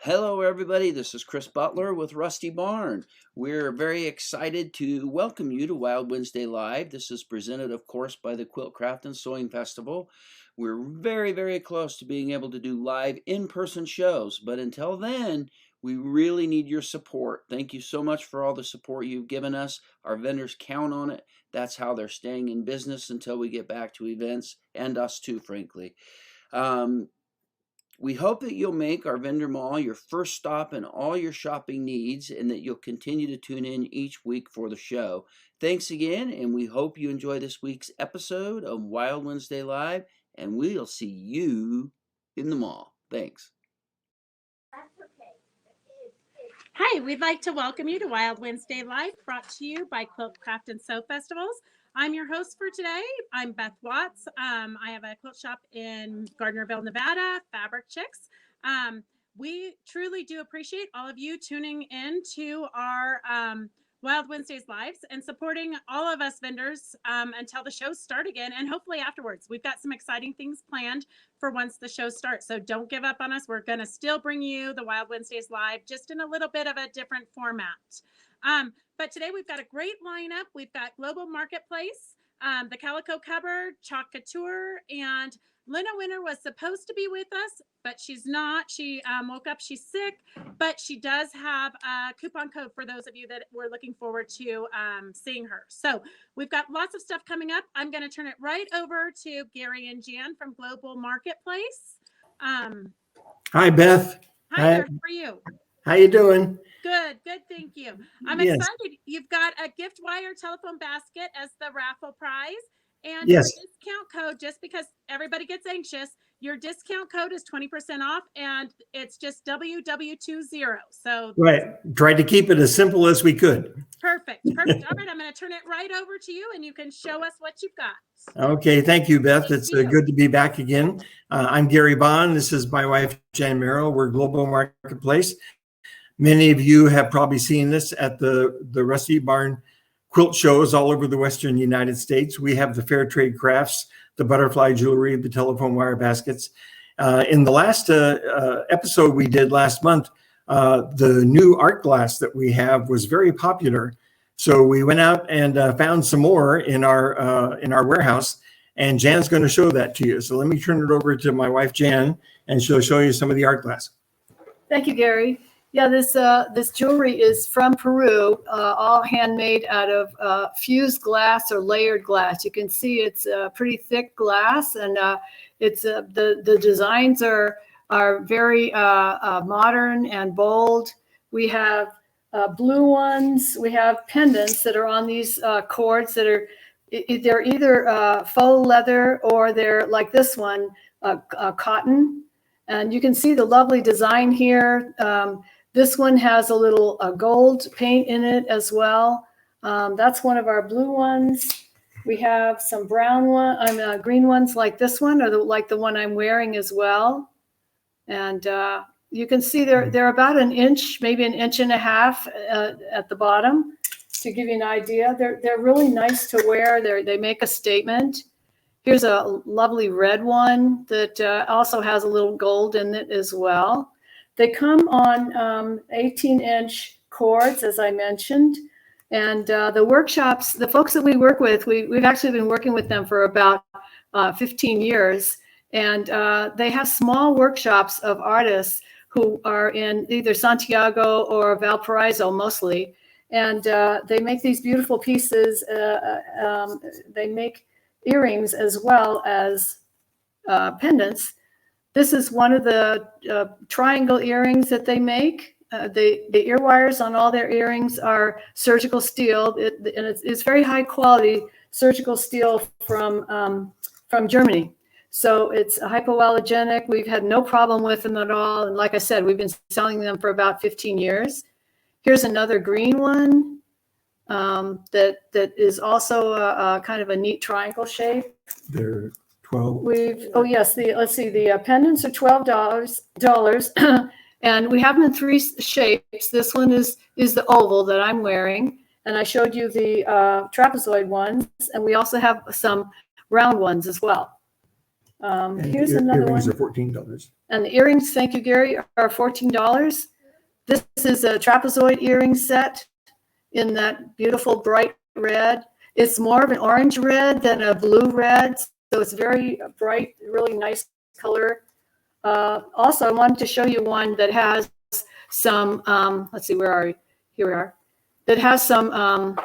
Hello, everybody. This is Chris Butler with Rusty Barn. We're very excited to welcome you to Wild Wednesday Live. This is presented, of course, by the Quilt Craft and Sewing Festival. We're very, very close to being able to do live in-person shows, but until then, we really need your support. Thank you so much for all the support you've given us. Our vendors count on it. That's how they're staying in business until we get back to events, and us too, frankly. We hope that you'll make our vendor mall your first stop in all your shopping needs and that you'll continue to tune in each week for the show. Thanks again, and we hope you enjoy this week's episode of Wild Wednesday Live, and we'll see you in the mall. Thanks. Hi, we'd like to welcome you to Wild Wednesday Live, brought to you by Quilt Craft and Sew Festivals. I'm your host for today. I'm Beth Watts. I have a quilt shop in Gardnerville, Nevada, Fabric Chicks. We truly do appreciate all of you tuning in to our Wild Wednesdays Lives and supporting all of us vendors until the shows start again, and hopefully afterwards. We've got some exciting things planned for once the show starts, so don't give up on us. We're going to still bring you the Wild Wednesdays Live, just in a little bit of a different format. But today we've got a great lineup. We've got Global Marketplace, the Calico Cupboard, Couture, and Lena Winter was supposed to be with us, but she's not. She woke up, she's sick, but she does have a coupon code for those of you that were looking forward to seeing her. So we've got lots of stuff coming up. I'm going to turn it right over to Gary and Jan from Global Marketplace. Hi, Beth. Hi there, how are you? How you doing? Good, thank you. I'm excited. You've got a gift wire telephone basket as the raffle prize. And your discount code, just because everybody gets anxious, your discount code is 20% off, and it's just WW20. So tried to keep it as simple as we could. Perfect. All right, I'm going to turn it right over to you, and you can show us what you've got. Okay, thank you, Beth. It's good to be back again. I'm Gary Bond. This is my wife, Jan Merrill. We're Global Marketplace. Many of you have probably seen this at the Rusty Barn quilt shows all over the Western United States. We have the fair trade crafts, the butterfly jewelry, the telephone wire baskets. In the last episode we did last month, the new art glass that we have was very popular. So we went out and found some more in our warehouse, and Jan's going to show that to you. So let me turn it over to my wife, Jan, and she'll show you some of the art glass. Thank you, Gary. Yeah, this jewelry is from Peru, all handmade out of fused glass or layered glass. You can see it's pretty thick glass, and it's the designs are very modern and bold. We have blue ones. We have pendants that are on these cords that are they're either faux leather or they're like this one, cotton. And you can see the lovely design here. This one has a little gold paint in it as well. That's one of our blue ones. We have some green ones like this one, or like the one I'm wearing as well. And you can see they're about an inch, maybe an inch and a half at the bottom, to give you an idea. They're really nice to wear. They make a statement. Here's a lovely red one that also has a little gold in it as well. They come on 18-inch cords, as I mentioned, and the workshops, the folks that we work with, we've actually been working with them for about 15 years, and they have small workshops of artists who are in either Santiago or Valparaiso mostly, and they make these beautiful pieces. They make earrings as well as pendants. This is one of the triangle earrings that they make. The ear wires on all their earrings are surgical steel, and it's very high quality surgical steel from Germany. So it's hypoallergenic. We've had no problem with them at all. And like I said, we've been selling them for about 15 years. Here's another green one that is also a kind of a neat triangle shape. They're 12. Let's see, the pendants are $12, and we have them in three shapes. This one is the oval that I'm wearing, and I showed you the trapezoid ones, and we also have some round ones as well. Here's another one. Earrings are $14. And the earrings, thank you, Gary, are $14. This is a trapezoid earring set in that beautiful bright red. It's more of an orange red than a blue red, so it's very bright, really nice color. Also, I wanted to show you one that has some, let's see, where are we? Here we are. That has some,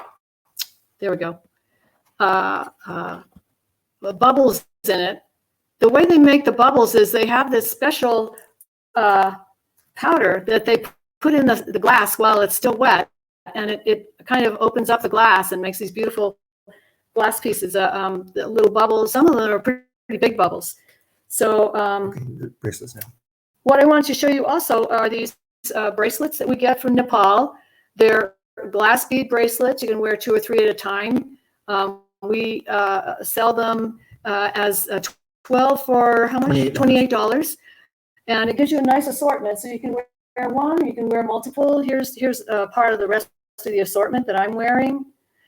there we go, bubbles in it. The way they make the bubbles is they have this special powder that they put in the glass while it's still wet, and it kind of opens up the glass and makes these beautiful glass pieces, the little bubbles. Some of them are pretty big bubbles. So The bracelets now. what I want to show you also are these bracelets that we get from Nepal. They're glass bead bracelets. You can wear 2 or 3 at a time. We sell them as 12 for how much? $28. And it gives you a nice assortment. So you can wear one, you can wear multiple. Here's part of the rest of the assortment that I'm wearing.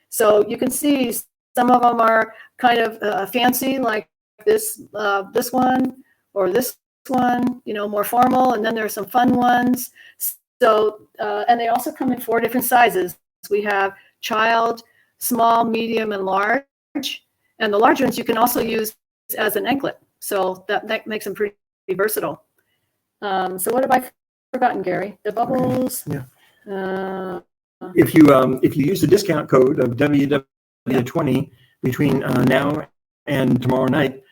So you can see some of them are kind of fancy, like this one or this one, you know, more formal. And then there are some fun ones. So, and they also come in 4 different sizes. We have child, small, medium, and large. And the large ones you can also use as an anklet. So that makes them pretty versatile. So what have I forgotten, Gary? The bubbles. Okay. Yeah. If you use the discount code of WW20 between now and tomorrow night,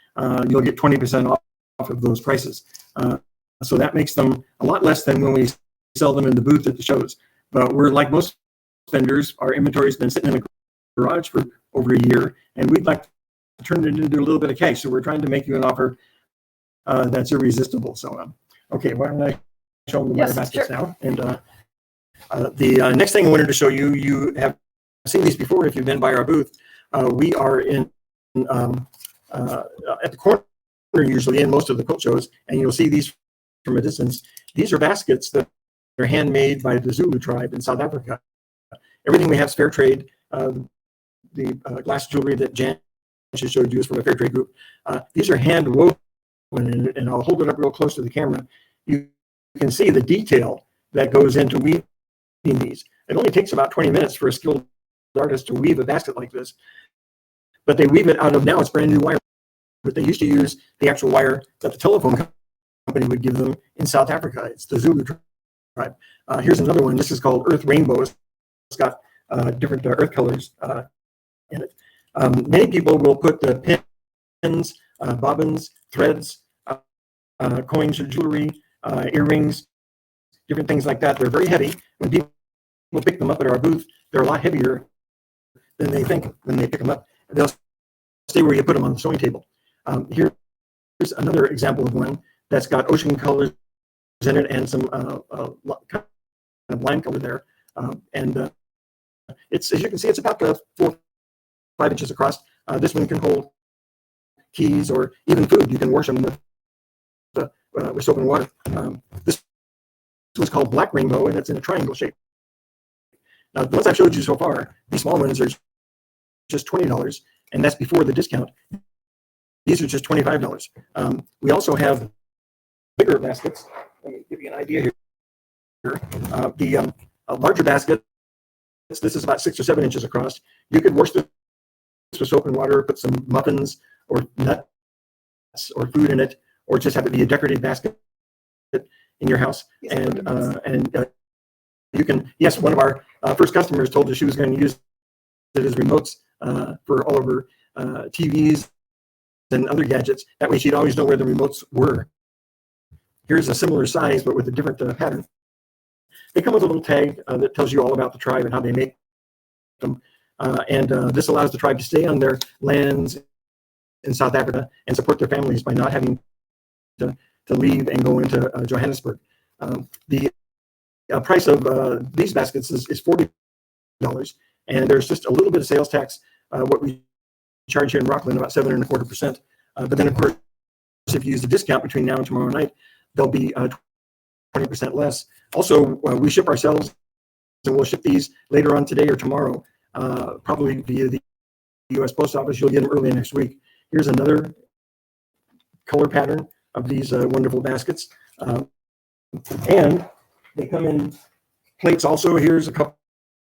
you'll get 20% off of those prices. So that makes them a lot less than when we sell them in the booth at the shows. But we're like most vendors, our inventory's been sitting in the garage for over a year, and we'd like to turn it into a little bit of cash. So we're trying to make you an offer that's irresistible. So, okay, why don't I show them the wire baskets now? And the next thing I wanted to show you, you have seen these before if you've been by our booth. We are at the corner usually in most of the quilt shows, and you'll see these from a distance. These are baskets that are handmade by the Zulu tribe in South Africa. Everything we have is fair trade. The glass jewelry that Jan just showed you is from a fair trade group. These are hand woven, and I'll hold it up real close to the camera. You can see the detail that goes into weaving these. It only takes about 20 minutes for a skilled artist to weave a basket like this, but they weave it out of, now it's brand new wire, but they used to use the actual wire that the telephone company would give them in South Africa. It's the Zulu tribe. Here's another one. This is called Earth Rainbow. It's got different earth colors in it. Many people will put the pins, bobbins, threads, coins or jewelry, earrings, different things like that. They're very heavy. When people pick them up at our booth, they're a lot heavier than they think when they pick them up. They'll stay where you put them on the sewing table. Here's another example of one that's got ocean colors in it and some kind of lime color there. It's, as you can see, it's about 4 or 5 inches across. This one can hold keys or even food. You can wash them with soap and water. This one's called Black Rainbow, and it's in a triangle shape. Now, the ones I've showed you so far, these small ones are just $20, and that's before the discount. These are just $25. We also have bigger baskets. Let me give you an idea here. The larger basket, this is about 6 or 7 inches across. You could wash this with soap and water, put some muffins or nuts or food in it, or just have it be a decorative basket in your house. And you can, yes, one of our first customers told us she was going to use it as remotes for all of her TVs and other gadgets. That way she'd always know where the remotes were. Here's a similar size, but with a different pattern. They come with a little tag that tells you all about the tribe and how they make them. This allows the tribe to stay on their lands in South Africa and support their families by not having to leave and go into Johannesburg. The price of these baskets is $40, and there's just a little bit of sales tax. What we charge here in Rockland, about 7.25%. But then, of course, if you use the discount between now and tomorrow night, they'll be 20% less. Also, we ship ourselves, and we'll ship these later on today or tomorrow, probably via the U.S. Post Office. You'll get them early next week. Here's another color pattern of these wonderful baskets. And they come in plates also. Here's a couple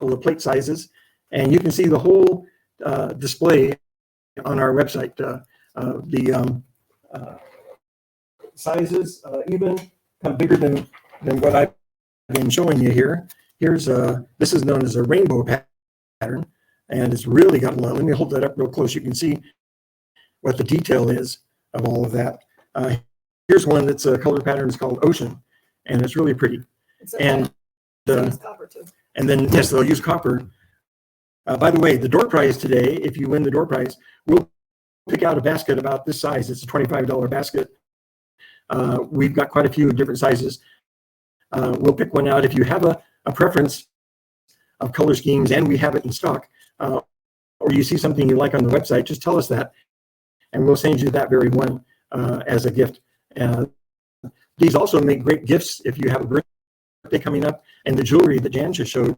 of plate sizes, and you can see the whole display on our website. The sizes even come bigger than what I've been showing you here. Here's this is known as a rainbow pattern, and it's really got a lot. Let me hold that up real close. You can see what the detail is of all of that. Here's one that's a color pattern. It's called Ocean, and it's really pretty. And copper too. And then yes, they'll use copper. By the way, the door prize today, if you win the door prize, we'll pick out a basket about this size. It's a $25 basket. We've got quite a few different sizes. We'll pick one out if you have a preference of color schemes, and we have it in stock, or you see something you like on the website, just tell us that, and we'll send you that very one as a gift. These also make great gifts if you have a birthday coming up, and the jewelry that Jan just showed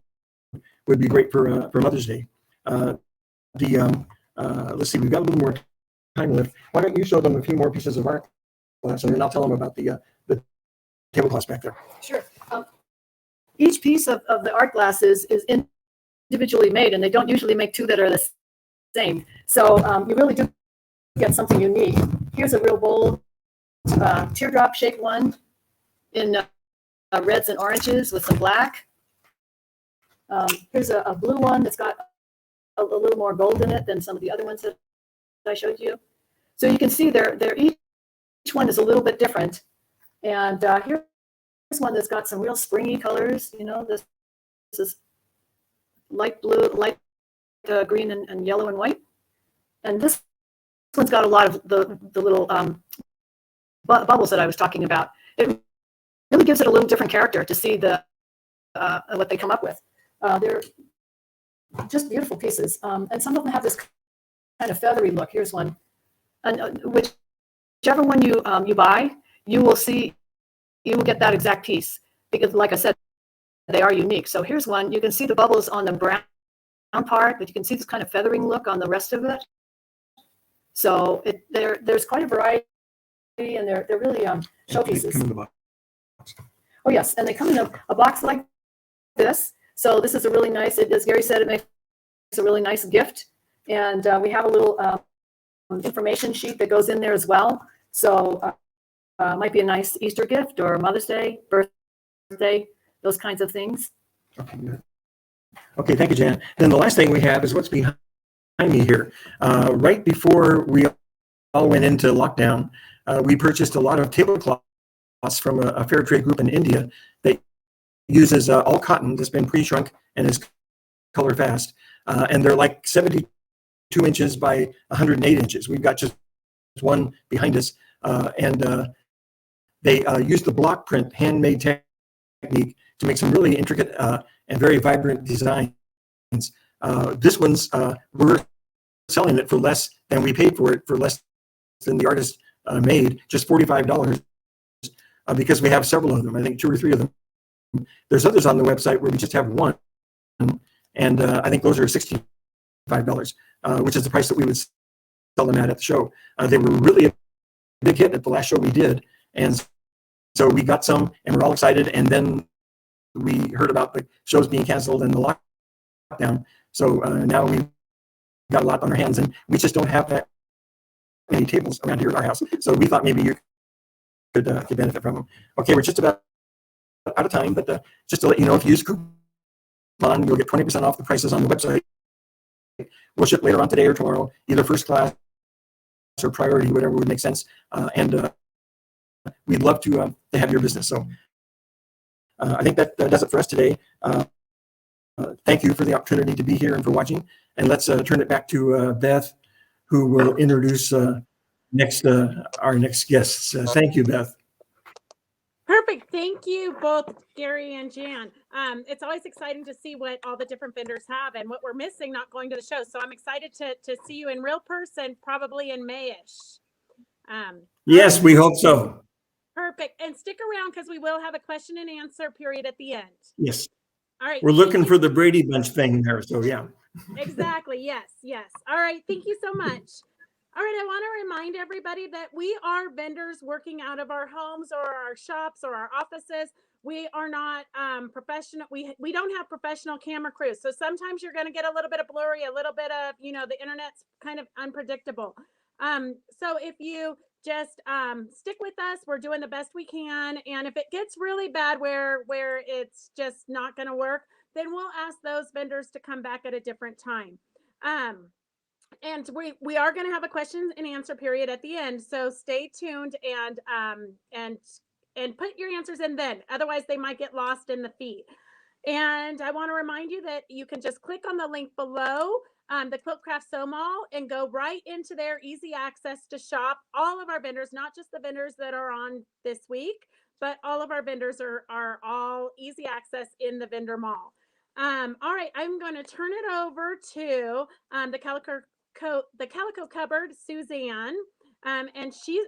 would be great for Mother's Day. Let's see, we've got a little more time left. Why don't you show them a few more pieces of art, and then I'll tell them about the tablecloths back there. Sure. Each piece of the art glass is individually made, and they don't usually make two that are the same. So you really do get something unique. Here's a real bold teardrop shaped one in reds and oranges with some black. Here's a blue one that's got a little more gold in it than some of the other ones that I showed you. So you can see they're each one is a little bit different. And here's one that's got some real springy colors. You know, this is light blue, light green, and yellow and white. And this one's got a lot of the little bubbles that I was talking about. It really gives it a little different character to see what they come up with. They're just beautiful pieces, and some of them have this kind of feathery look. Here's one, and whichever one you buy, you will get that exact piece, because, like I said, they are unique. So here's one. You can see the bubbles on the brown part, but you can see this kind of feathering look on the rest of it. So there's quite a variety, and they're really showpieces. Oh yes, and they come in a box like this. So this is a really nice, as Gary said, it makes a really nice gift. And we have a little information sheet that goes in there as well. So might be a nice Easter gift or Mother's Day, birthday, those kinds of things. Okay, good. Okay, thank you, Jan. Then the last thing we have is what's behind me here. Right before we all went into lockdown, we purchased a lot of tablecloths from a fair trade group in India that uses all cotton that's been pre-shrunk and is color fast. And they're like 72 inches by 108 inches. We've got just one behind us. And they use the block print handmade technique to make some really intricate and very vibrant designs. This one's, we're selling it for less than we paid for it, for less than the artist made, just $45, because we have several of them. I think 2 or 3 of them. There's others on the website where we just have one, and I think those are $65, which is the price that we would sell them at the show. They were really a big hit at the last show we did, and so we got some, and we're all excited. And then we heard about the shows being canceled and the lockdown. So now we've got a lot on our hands, and we just don't have that many tables around here at our house. So we thought maybe you could benefit from them. Okay, we're just about out of time, but just to let you know, if you use coupon, you'll get 20% off the prices on the website. We'll ship later on today or tomorrow, either first class or priority, whatever would make sense. And we'd love to have your business. So I think that does it for us today. Thank you for the opportunity to be here and for watching. And let's turn it back to Beth, who will introduce our next guests. Thank you, Beth. Perfect. Thank you both, Gary and Jan. It's always exciting to see what all the different vendors have and what we're missing not going to the show. So I'm excited to see you in real person, probably in May-ish. Yes, we hope so. Perfect. And stick around because we will have a question and answer period at the end. Yes. All right. We're looking for the Brady Bunch thing there. So yeah. Exactly. Yes. Yes. All right. Thank you so much. All right, I want to remind everybody that we are vendors working out of our homes or our shops or our offices. We are not professional. We don't have professional camera crews. So sometimes you're going to get a little bit of blurry, a little bit of, the internet's kind of unpredictable. So if you just stick with us, we're doing the best we can. And if it gets really bad where it's just not going to work, then we'll ask those vendors to come back at a different time. And we are going to have a question and answer period at the end, so stay tuned and put your answers in then. Otherwise, they might get lost in the feed. And I want to remind you that you can just click on the link below, the Quiltcraft Sew Mall, and go right into their easy access to shop all of our vendors, not just the vendors that are on this week, but all of our vendors are all easy access in the vendor mall. All right, I'm going to turn it over to the Calico Cupboard, Suzanne. And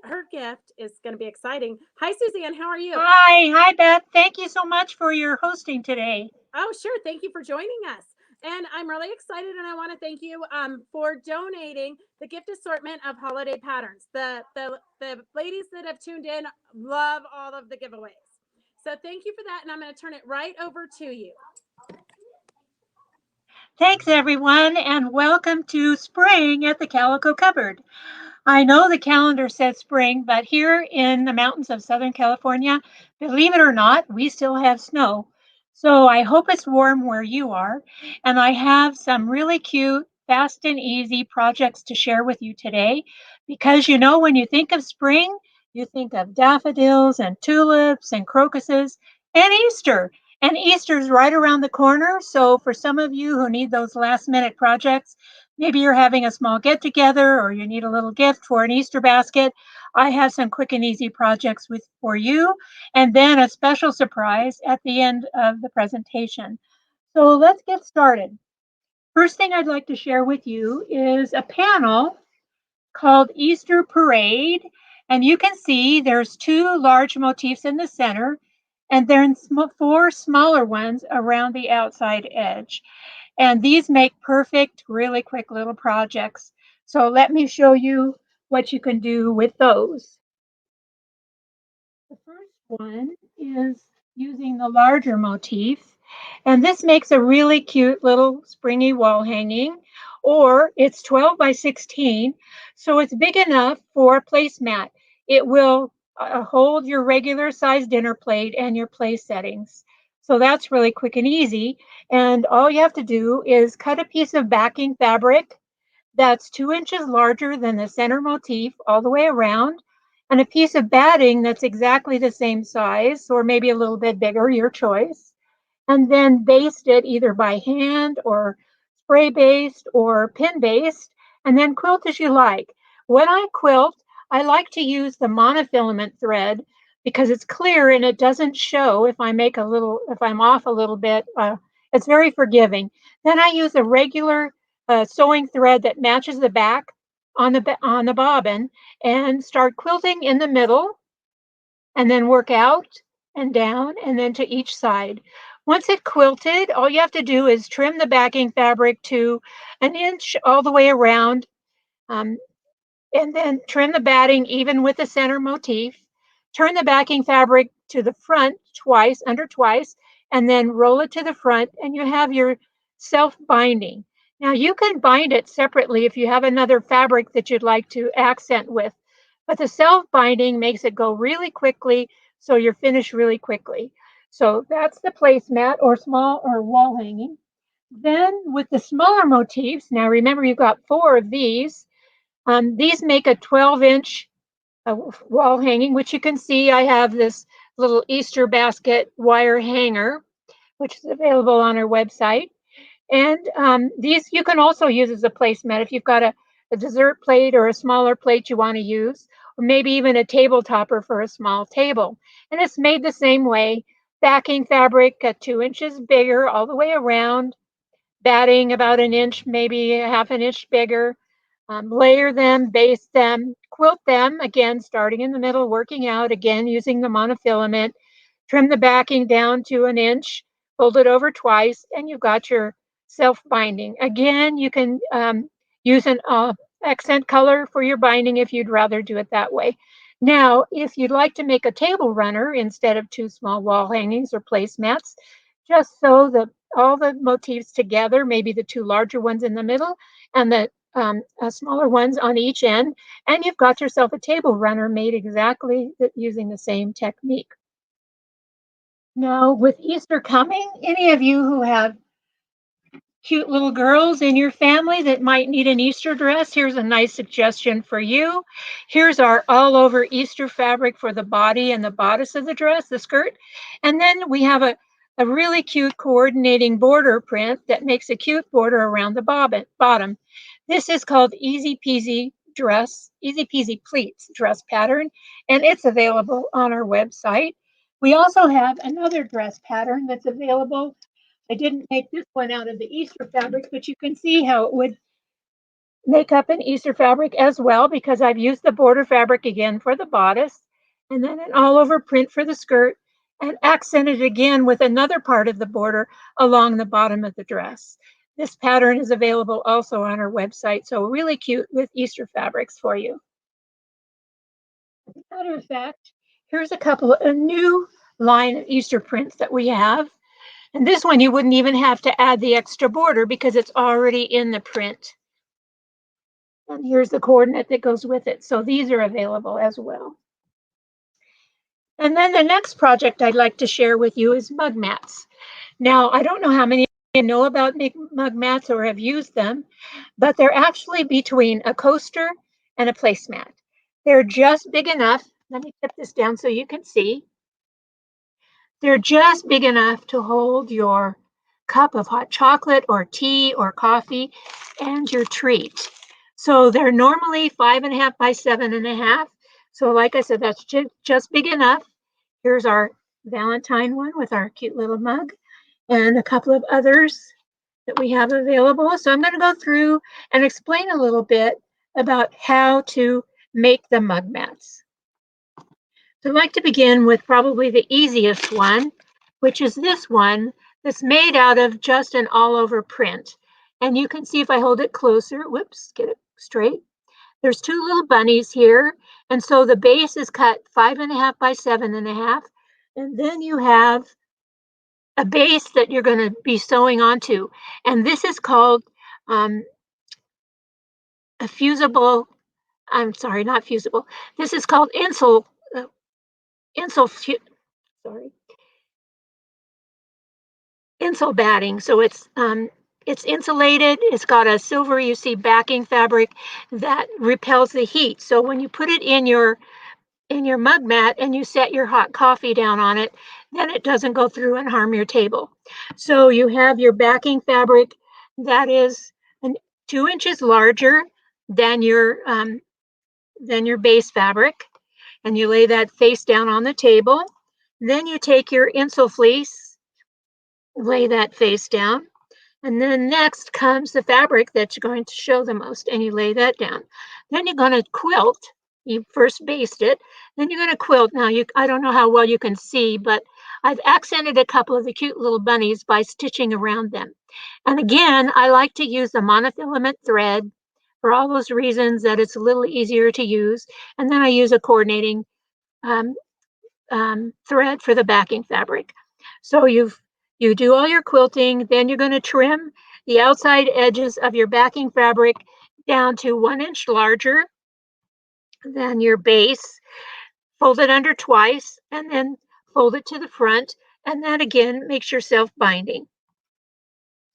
her gift is going to be exciting. Hi, Suzanne. How are you? Hi, Beth. Thank you so much for your hosting today. Oh, sure. Thank you for joining us. And I'm really excited, and I want to thank you for donating the gift assortment of holiday patterns. The ladies that have tuned in love all of the giveaways. So thank you for that, and I'm going to turn it right over to you. Thanks, everyone, and welcome to spring at the Calico Cupboard. I know the calendar says spring, but here in the mountains of Southern California, believe it or not, we still have snow. So I hope it's warm where you are. And I have some really cute, fast and easy projects to share with you today. Because when you think of spring, you think of daffodils and tulips and crocuses and Easter. And Easter's right around the corner. So for some of you who need those last minute projects, maybe you're having a small get together or you need a little gift for an Easter basket, I have some quick and easy projects for you, and then a special surprise at the end of the presentation. So let's get started. First thing I'd like to share with you is a panel called Easter Parade. And you can see there's 2 large motifs in the center, and then 4 smaller ones around the outside edge. And these make perfect, really quick little projects. So let me show you what you can do with those. The first one is using the larger motif. And this makes a really cute little springy wall hanging, or it's 12 by 16. So it's big enough for a placemat. It will hold your regular size dinner plate and your place settings. So that's really quick and easy. And all you have to do is cut a piece of backing fabric that's 2 inches larger than the center motif all the way around, and a piece of batting that's exactly the same size, or maybe a little bit bigger, your choice. And then baste it either by hand or spray based or pin based, and then quilt as you like. When I quilt, I like to use the monofilament thread because it's clear and it doesn't show if I'm off a little bit. It's very forgiving. Then I use a regular sewing thread that matches the back on the bobbin and start quilting in the middle, and then work out and down and then to each side. Once it's quilted, all you have to do is trim the backing fabric to 1 inch all the way around, and then trim the batting even with the center motif. Turn the backing fabric to the front twice, and then roll it to the front, and you have your self-binding. Now you can bind it separately if you have another fabric that you'd like to accent with, but the self-binding makes it go really quickly, so you're finished really quickly. So that's the placemat or small or wall hanging. Then with the smaller motifs, now remember you've got 4 of these. These make a 12-inch wall hanging, which you can see I have this little Easter basket wire hanger, which is available on our website. And these you can also use as a placemat if you've got a dessert plate or a smaller plate you want to use, or maybe even a table topper for a small table. And it's made the same way, backing fabric 2 inches bigger all the way around, batting about 1 inch, maybe a half an inch bigger. Layer them, baste them, quilt them, again, starting in the middle, working out, again, using the monofilament. Trim the backing down to 1 inch, fold it over twice, and you've got your self-binding. Again, you can use accent color for your binding if you'd rather do it that way. Now, if you'd like to make a table runner instead of 2 small wall hangings or placemats, just sew all the motifs together, maybe the 2 larger ones in the middle and the smaller ones on each end, and you've got yourself a table runner made exactly using the same technique. Now, with Easter coming, any of you who have cute little girls in your family that might need an Easter dress, here's a nice suggestion for you. Here's our all over Easter fabric for the body and the bodice of the dress, the skirt. And then we have a really cute coordinating border print that makes a cute border around the bottom. This is called Easy Peasy Pleats dress pattern, and it's available on our website. We also have another dress pattern that's available. I didn't make this one out of the Easter fabric, but you can see how it would make up an Easter fabric as well, because I've used the border fabric again for the bodice, and then an all over print for the skirt, and accented again with another part of the border along the bottom of the dress. This pattern is available also on our website, so really cute with Easter fabrics for you. As a matter of fact, here's a new line of Easter prints that we have. And this one, you wouldn't even have to add the extra border because it's already in the print. And here's the coordinate that goes with it. So these are available as well. And then the next project I'd like to share with you is mug mats. Now, I don't know how many of you know about mug mats or have used them, but they're actually between a coaster and a placemat. They're just big enough. Let me tip this down so you can see. They're just big enough to hold your cup of hot chocolate or tea or coffee and your treat. So they're normally 5.5 by 7.5. So like I said, that's just big enough. Here's our Valentine one with our cute little mug and a couple of others that we have available. So I'm going to go through and explain a little bit about how to make the mug mats. So I'd like to begin with probably the easiest one, which is this one that's made out of just an all over print. And you can see if I hold it closer, whoops, get it straight. There's 2 little bunnies here. And so the base is cut 5.5 by 7.5. And then you have a base that you're going to be sewing onto. And this is called a fusible, I'm sorry, not fusible. This is called insul batting. So it's insulated. It's got a silver, you see, backing fabric that repels the heat. So when you put it in your mug mat and you set your hot coffee down on it, then it doesn't go through and harm your table. So you have your backing fabric that is 2 inches larger than your base fabric, and you lay that face down on the table. Then you take your insul fleece, lay that face down, and then next comes the fabric that's going to show the most, and you lay that down. Then you're going to quilt. You first basted it, then you're going to quilt. Now, I don't know how well you can see, but I've accented a couple of the cute little bunnies by stitching around them. And again, I like to use the monofilament thread for all those reasons that it's a little easier to use. And then I use a coordinating thread for the backing fabric. So you do all your quilting, then you're going to trim the outside edges of your backing fabric down to 1 inch larger than your base, fold it under twice, and then fold it to the front, and that again makes your self binding.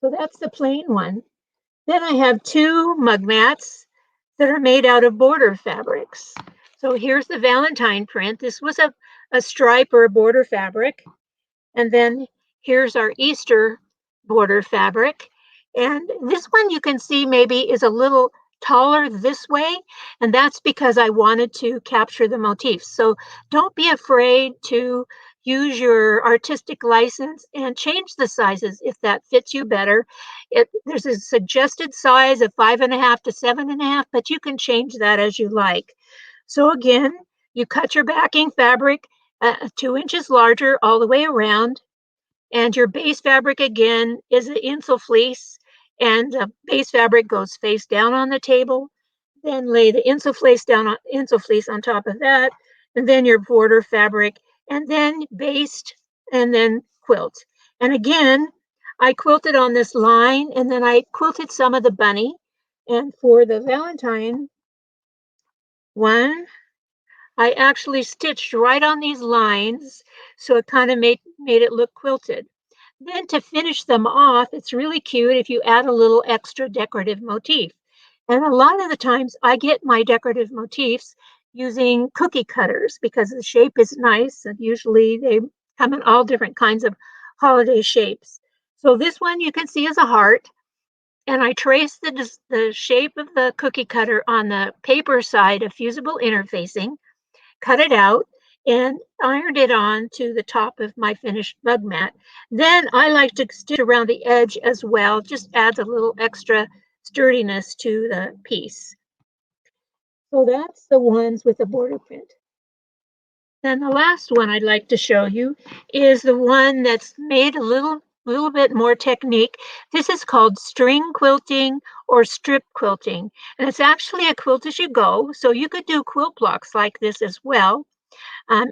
So that's the plain one. Then I have 2 mug mats that are made out of border fabrics. So here's the Valentine print. This was a stripe or a border fabric. And then here's our Easter border fabric. And this one you can see maybe is a little taller this way, and that's because I wanted to capture the motifs. So don't be afraid to use your artistic license and change the sizes if that fits you better. There's a suggested size of 5.5 to 7.5, but you can change that as you like. So again, you cut your backing fabric 2 inches larger all the way around, and your base fabric again is the insul fleece, and the base fabric goes face down on the table. then lay the insole fleece on top of that, and then your border fabric, and then baste, and then quilt. And again, I quilted on this line, and then I quilted some of the bunny. And for the Valentine one, I actually stitched right on these lines, so it kind of made it look quilted. Then to finish them off, it's really cute if you add a little extra decorative motif. And a lot of the times I get my decorative motifs using cookie cutters because the shape is nice, and usually they come in all different kinds of holiday shapes. So this one you can see is a heart, and I traced the shape of the cookie cutter on the paper side of fusible interfacing, cut it out, and ironed it on to the top of my finished mug mat. Then I like to stitch around the edge as well, just adds a little extra sturdiness to the piece. So that's the ones with the border print. Then the last one I'd like to show you is the one that's made a little bit more technique. This is called string quilting or strip quilting, and it's actually a quilt as you go. So you could do quilt blocks like this as well.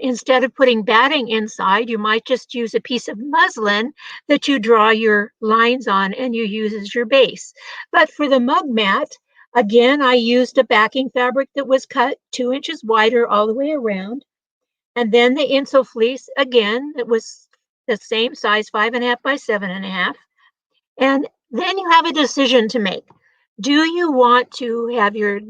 Instead of putting batting inside, you might just use a piece of muslin that you draw your lines on and you use as your base. But for the mug mat, again, I used a backing fabric that was cut 2 inches wider all the way around. And then the insole fleece, again, it was the same size, 5.5 by 7.5. And then you have a decision to make. Do you want to have your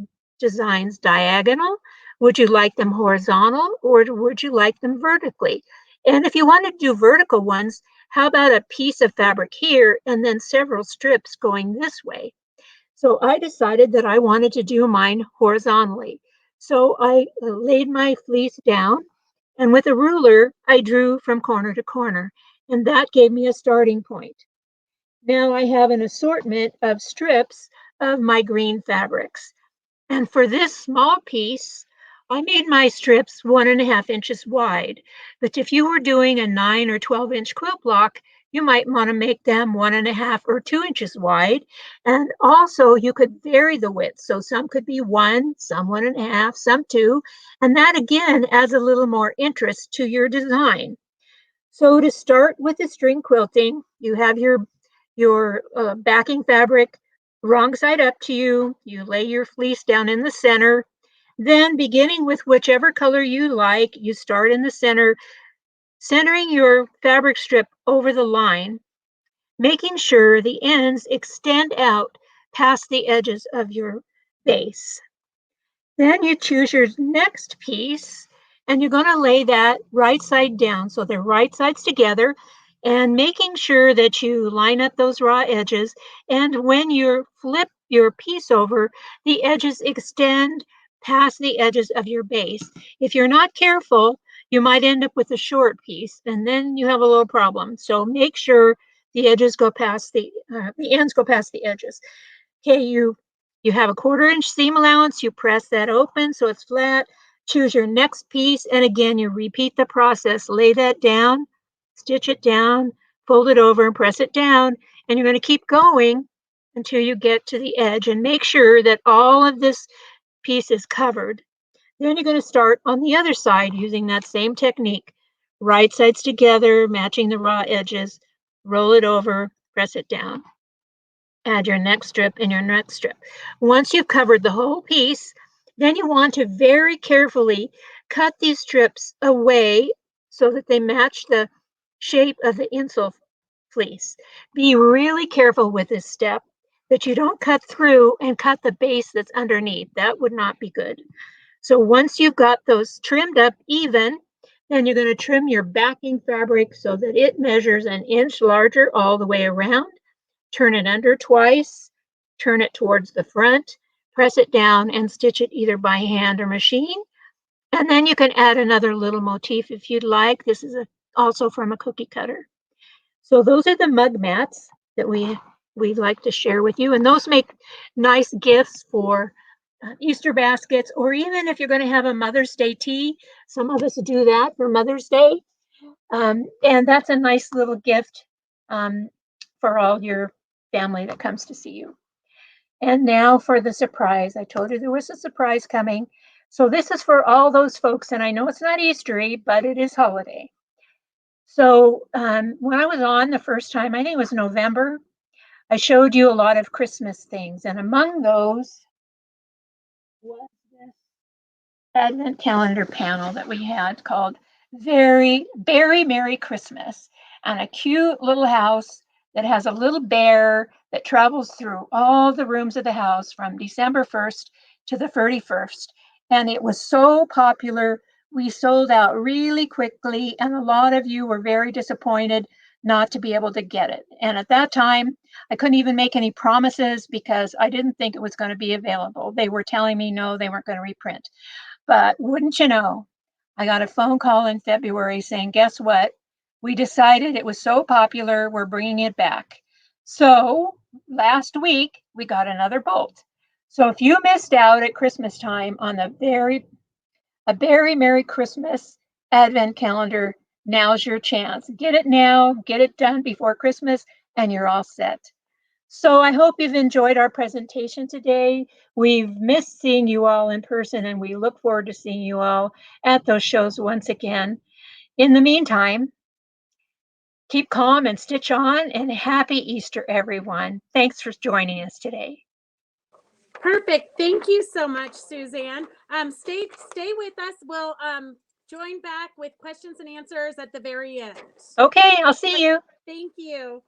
designs diagonal? Would you like them horizontal, or would you like them vertically? And if you want to do vertical ones, how about a piece of fabric here and then several strips going this way? So I decided that I wanted to do mine horizontally. So I laid my fleece down, and with a ruler, I drew from corner to corner, and that gave me a starting point. Now I have an assortment of strips of my green fabrics. And for this small piece, I made my strips 1.5 inches wide. But if you were doing a 9 or 12-inch quilt block, you might want to make them 1.5 or 2 inches wide. And also you could vary the width. So some could be 1, some 1.5, some 2. And that again adds a little more interest to your design. So to start with the string quilting, you have your backing fabric wrong side up to you. You lay your fleece down in the center. Then beginning with whichever color you like, you start in the center, centering your fabric strip over the line, making sure the ends extend out past the edges of your base. Then you choose your next piece, and you're going to lay that right side down. So they're right sides together, and making sure that you line up those raw edges. And when you flip your piece over, the edges extend past the edges of your base. If you're not careful, you might end up with a short piece, and then you have a little problem. So make sure the edges go past the ends go past the edges. Okay, you have a 1/4 inch seam allowance, you press that open so it's flat, choose your next piece, and again, you repeat the process. Lay that down, stitch it down, fold it over and press it down, and you're going to keep going until you get to the edge and make sure that all of this piece is covered. Then you're going to start on the other side using that same technique. Right sides together, matching the raw edges, roll it over, press it down. Add your next strip and your next strip. Once you've covered the whole piece, then you want to very carefully cut these strips away so that they match the shape of the insole fleece. Be really careful with this step that you don't cut through and cut the base that's underneath. That would not be good. So once you've got those trimmed up even, then you're going to trim your backing fabric so that it measures 1 inch larger all the way around. Turn it under twice, turn it towards the front, press it down, and stitch it either by hand or machine. And then you can add another little motif if you'd like. This is also from a cookie cutter. So those are the mug mats that we'd like to share with you. And those make nice gifts for Easter baskets, or even if you're going to have a Mother's Day tea. Some of us do that for Mother's Day. And that's a nice little gift for all your family that comes to see you. And now for the surprise. I told you there was a surprise coming. So this is for all those folks, and I know it's not Eastery, but it is holiday. So when I was on the first time, I think it was November, I showed you a lot of Christmas things. And among those was this Advent calendar panel that we had called Very Merry Christmas, and a cute little house that has a little bear that travels through all the rooms of the house from December 1st to the 31st. And it was so popular. We sold out really quickly, and a lot of you were very disappointed not to be able to get it. And at that time, I couldn't even make any promises because I didn't think it was going to be available. They were telling me no, they weren't going to reprint. But wouldn't you know, I got a phone call in February saying, guess what? We decided it was so popular, we're bringing it back. So last week, we got another bolt. So if you missed out at Christmas time on a very Merry Christmas Advent calendar, now's your chance. Get it now, get it done before Christmas, and you're all set. So I hope you've enjoyed our presentation today. We've missed seeing you all in person, and we look forward to seeing you all at those shows once again. In the meantime, keep calm and stitch on, and happy Easter, everyone. Thanks for joining us today. Perfect. Thank you so much, Suzanne. Stay with us. We'll join back with questions and answers at the very end. Okay, I'll see you. Thank you.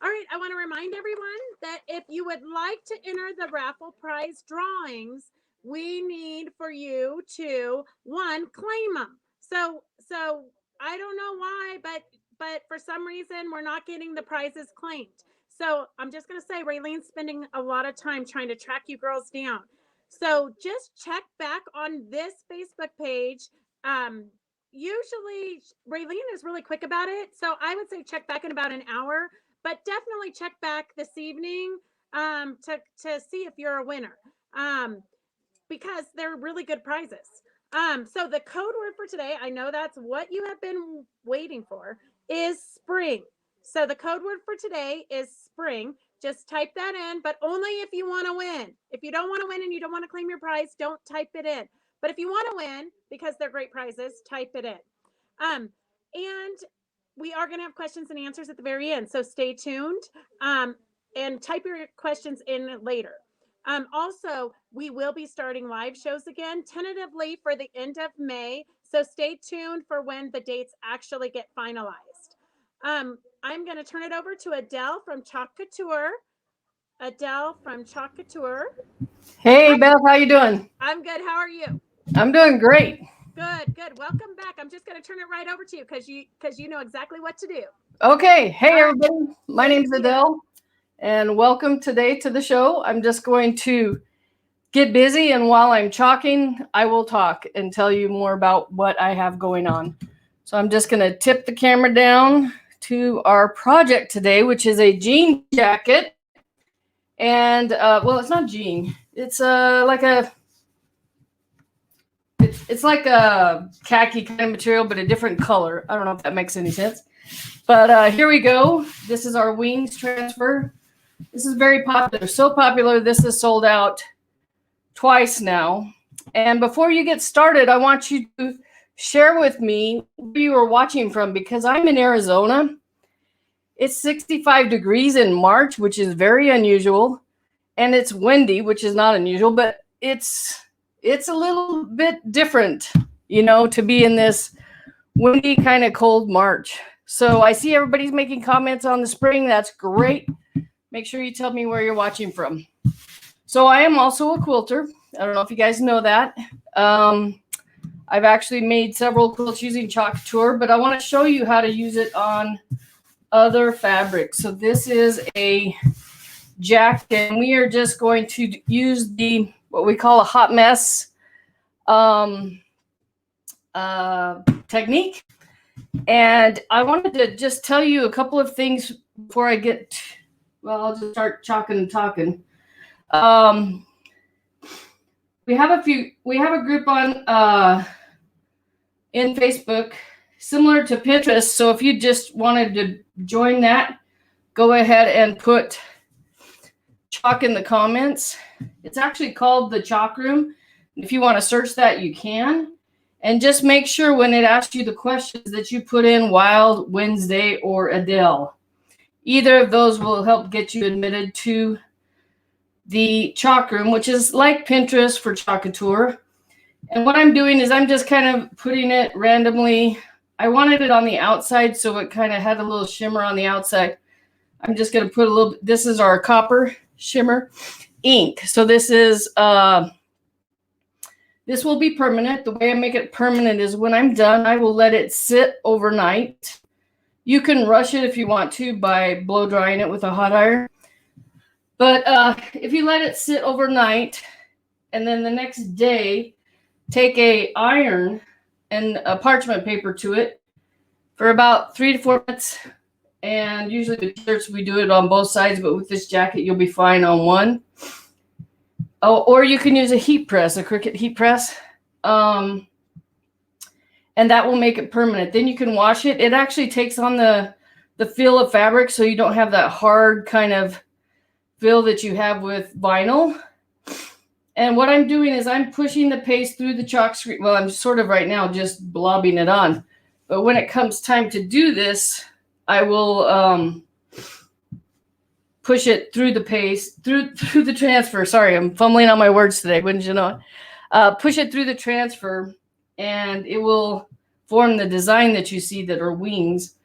All right, I want to remind everyone that if you would like to enter the raffle prize drawings, we need for you to, one, claim them. So I don't know why, but for some reason we're not getting the prizes claimed. So I'm just going to say Raylene's spending a lot of time trying to track you girls down. So just check back on this Facebook page. Usually Raylene is really quick about it. So I would say check back in about an hour, but definitely check back this evening to see if you're a winner because they're really good prizes. So the code word for today, I know that's what you have been waiting for, is spring. So the code word for today is spring. Just type that in, but only if you want to win. If you don't want to win and you don't want to claim your prize, don't type it in. But if you want to win, because they're great prizes, type it in. And we are going to have questions and answers at the very end. So stay tuned and type your questions in later. Also, we will be starting live shows again, tentatively for the end of May. So stay tuned for when the dates actually get finalized. I'm going to turn it over to Adele from Couture. Adele from Couture. Hey, Beth, how you doing? I'm good. How are you? I'm doing great. Good. Welcome back. I'm just going to turn it right over to you because you know exactly what to do. Okay. Hey, everybody. My name's Adele, and welcome today to the show. I'm just going to get busy, and while I'm chalking, I will talk and tell you more about what I have going on. So I'm just going to tip the camera down to our project today, which is a jean jacket. And, well, it's not jean. It's like a khaki kind of material, but a different color. I don't know if that makes any sense. But here we go. This is our wings transfer. This is very popular. So popular, this is sold out twice now. And before you get started, I want you to share with me where you are watching from, because I'm in Arizona. It's 65 degrees in March, which is very unusual. And it's windy, which is not unusual, but it's a little bit different, you know, to be in this windy, kind of cold March. So I see everybody's making comments on the spring. That's great. Make sure you tell me where you're watching from. So I am also a quilter. I don't know if you guys know that. I've actually made several quilts using Couture, but I want to show you how to use it on other fabrics. So this is a jacket, and we are just going to use what we call a hot mess technique. And I wanted to just tell you a couple of things before I get, I'll just start chalking and talking. We have a group on in Facebook similar to Pinterest. So if you just wanted to join that, go ahead and put chalk in the comments. It's actually called the chalk room. If you want to search that, you can. And just make sure when it asks you the questions that you put in Wild, Wednesday, or Adele. Either of those will help get you admitted to the chalk room, which is like Pinterest for Couture. And what I'm doing is I'm just kind of putting it randomly. I wanted it on the outside, so it kind of had a little shimmer on the outside. I'm just going to put a little, this is our copper shimmer ink. So this is, this will be permanent. The way I make it permanent is when I'm done, I will let it sit overnight. You can rush it if you want to by blow drying it with a hot iron. But if you let it sit overnight and then the next day, take a iron and a parchment paper to it for about 3 to 4 minutes. And usually with shirts, we do it on both sides, but with this jacket, you'll be fine on one. Oh, or you can use a heat press, a Cricut heat press. And that will make it permanent. Then you can wash it. It actually takes on the feel of fabric, so you don't have that hard kind of feel that you have with vinyl. And what I'm doing is I'm pushing the paste through the chalk screen. Well, I'm sort of right now just blobbing it on. But when it comes time to do this, I will push it through the paste, through the transfer. Sorry, I'm fumbling on my words today, wouldn't you know? Push it through the transfer, and it will form the design that you see that are wings.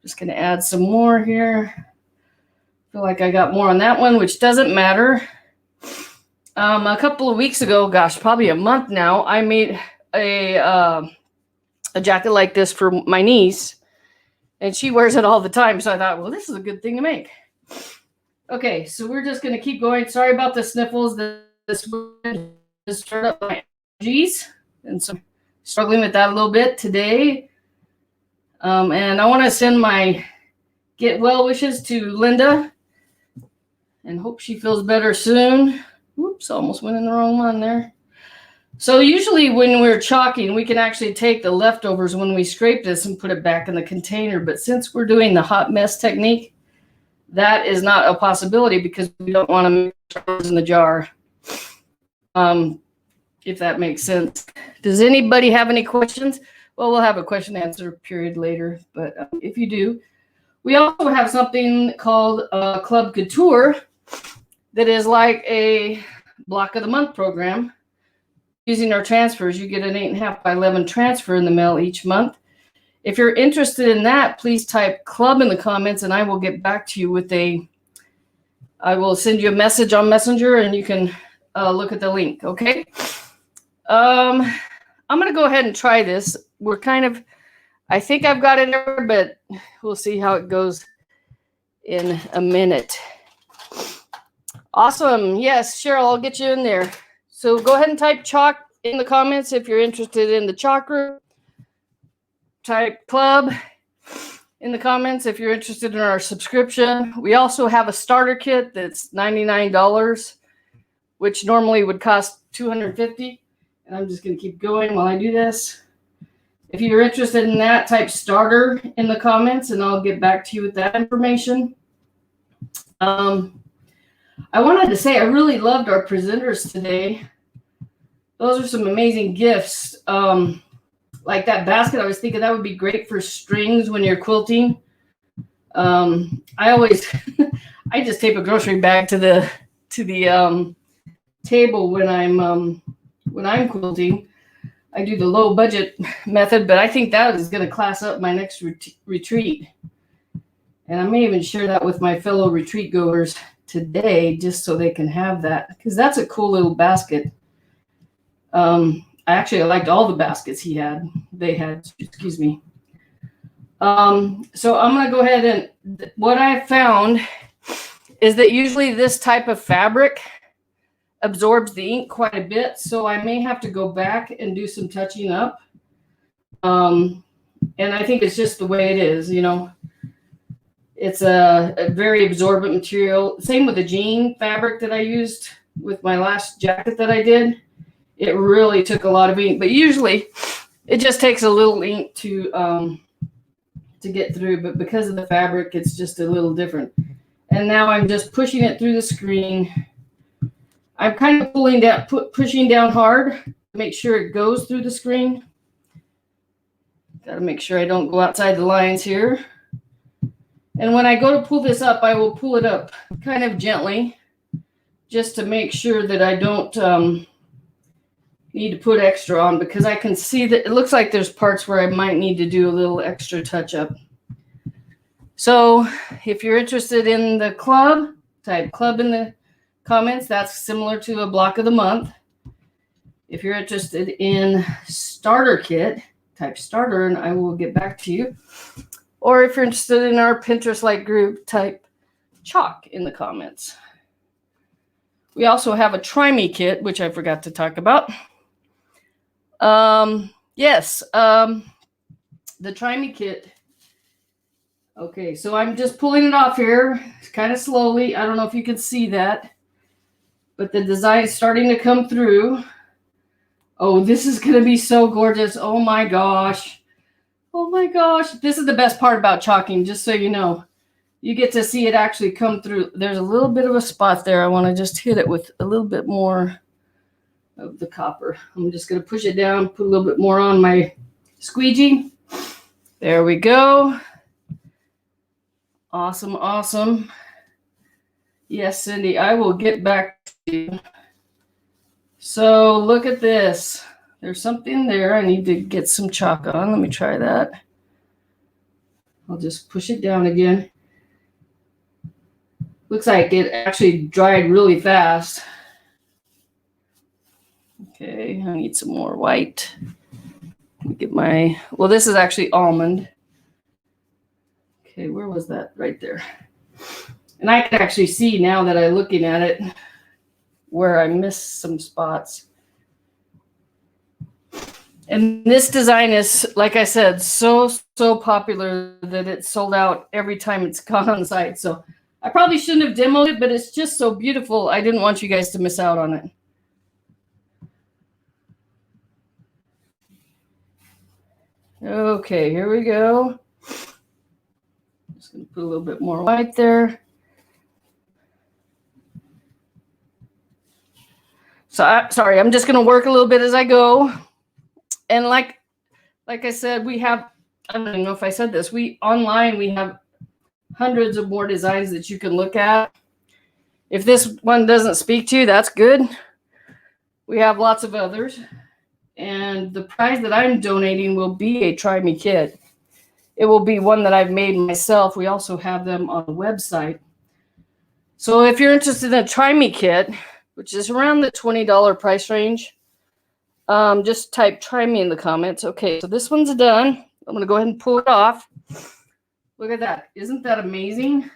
Just going to add some more here. Feel like I got more on that one, which doesn't matter. A couple of weeks ago, gosh, probably a month now, I made a jacket like this for my niece, and she wears it all the time. So I thought, well, this is a good thing to make. Okay, so we're just going to keep going. Sorry about the sniffles. This just stirred up my allergies, and so I'm struggling with that a little bit today. And I want to send my get well wishes to Linda and hope she feels better soon. Whoops, almost went in the wrong one there. So usually when we're chalking, we can actually take the leftovers when we scrape this and put it back in the container. But since we're doing the hot mess technique, that is not a possibility because we don't want to make it in the jar. If that makes sense. Does anybody have any questions? Well, we'll have a question and answer period later. But if you do, we also have something called Club Couture that is like a block of the month program. Using our transfers, you get an 8.5 by 11 transfer in the mail each month. If you're interested in that, please type club in the comments and I will get back to you with I will send you a message on Messenger and you can look at the link, okay? I'm going to go ahead and try this. We're kind of, I think I've got it there, but we'll see how it goes in a minute. Awesome. Yes, Cheryl, I'll get you in there. So go ahead and type chalk in the comments if you're interested in the chalk room. Type club in the comments if you're interested in our subscription. We also have a starter kit that's $99, which normally would cost $250. And I'm just going to keep going while I do this. If you're interested in that, type starter in the comments and I'll get back to you with that information. I wanted to say I really loved our presenters today. Those are some amazing gifts. Like that basket, I was thinking that would be great for strings when you're quilting. I always, I just tape a grocery bag to the table when I'm quilting. I do the low budget method, but I think that is going to class up my next retreat. And I may even share that with my fellow retreat goers today, just so they can have that, because that's a cool little basket. I liked all the baskets they had, excuse me. So I'm going to go ahead and what I found is that usually this type of fabric absorbs the ink quite a bit. So I may have to go back and do some touching up. And I think it's just the way it is, you know. It's a very absorbent material. Same with the jean fabric that I used with my last jacket that I did. It really took a lot of ink, but usually it just takes a little ink to get through. But because of the fabric, it's just a little different. And now I'm just pushing it through the screen. I'm kind of pulling down, pushing down hard to make sure it goes through the screen. Got to make sure I don't go outside the lines here. And when I go to pull this up, I will pull it up kind of gently just to make sure that I don't need to put extra on, because I can see that it looks like there's parts where I might need to do a little extra touch up. So if you're interested in the club, type club in the comments. That's similar to a block of the month. If you're interested in starter kit, type starter and I will get back to you. Or if you're interested in our Pinterest-like group, type chalk in the comments. We also have a Try Me kit, which I forgot to talk about. Yes, the Try Me kit. Okay, so I'm just pulling it off here, kind of slowly. I don't know if you can see that, but the design is starting to come through. Oh, this is going to be so gorgeous. Oh my gosh. Oh my gosh. This is the best part about chalking, just so you know. You get to see it actually come through. There's a little bit of a spot there. I want to just hit it with a little bit more of the copper. I'm just going to push it down, put a little bit more on my squeegee. There we go. Awesome, awesome. Yes, Cindy, I will get back to you. So look at this. There's something there. I need to get some chalk on. Let me try that. I'll just push it down again. Looks like it actually dried really fast. Okay, I need some more white. Let me get my, well, this is actually almond. Okay, where was that? Right there. And I can actually see now that I'm looking at it where I missed some spots. And this design is, like I said, so popular that it's sold out every time it's gone on site. So I probably shouldn't have demoed it, but it's just so beautiful. I didn't want you guys to miss out on it. Okay, here we go. Just going to put a little bit more white there. So sorry, I'm just going to work a little bit as I go. And like I said, we have, I don't even know if I said this, online we have hundreds of more designs that you can look at. If this one doesn't speak to you, that's good. We have lots of others. And the prize that I'm donating will be a Try Me kit. It will be one that I've made myself. We also have them on the website. So if you're interested in a Try Me kit, which is around the $20 price range, just type Try Me in the comments. Okay, so this one's done. I'm going to go ahead and pull it off. Look at that. Isn't that amazing?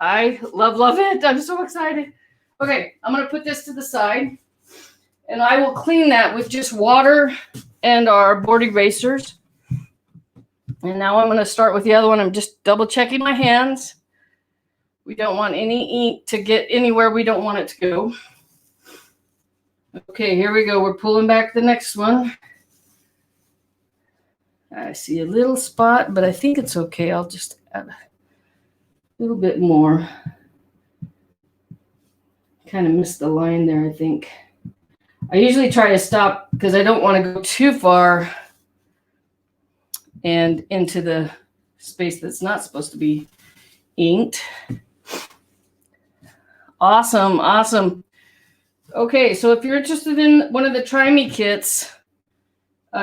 I love it. I'm so excited. Okay, I'm going to put this to the side. And I will clean that with just water and our board erasers. And now I'm going to start with the other one. I'm just double checking my hands. We don't want any ink to get anywhere we don't want it to go. Okay, here we go. We're pulling back the next one. I see a little spot, but I think it's okay. I'll just add a little bit more. Kind of missed the line there, I think. I usually try to stop because I don't want to go too far and into the space that's not supposed to be inked. Awesome, awesome. Okay, so if you're interested in one of the Try Me kits,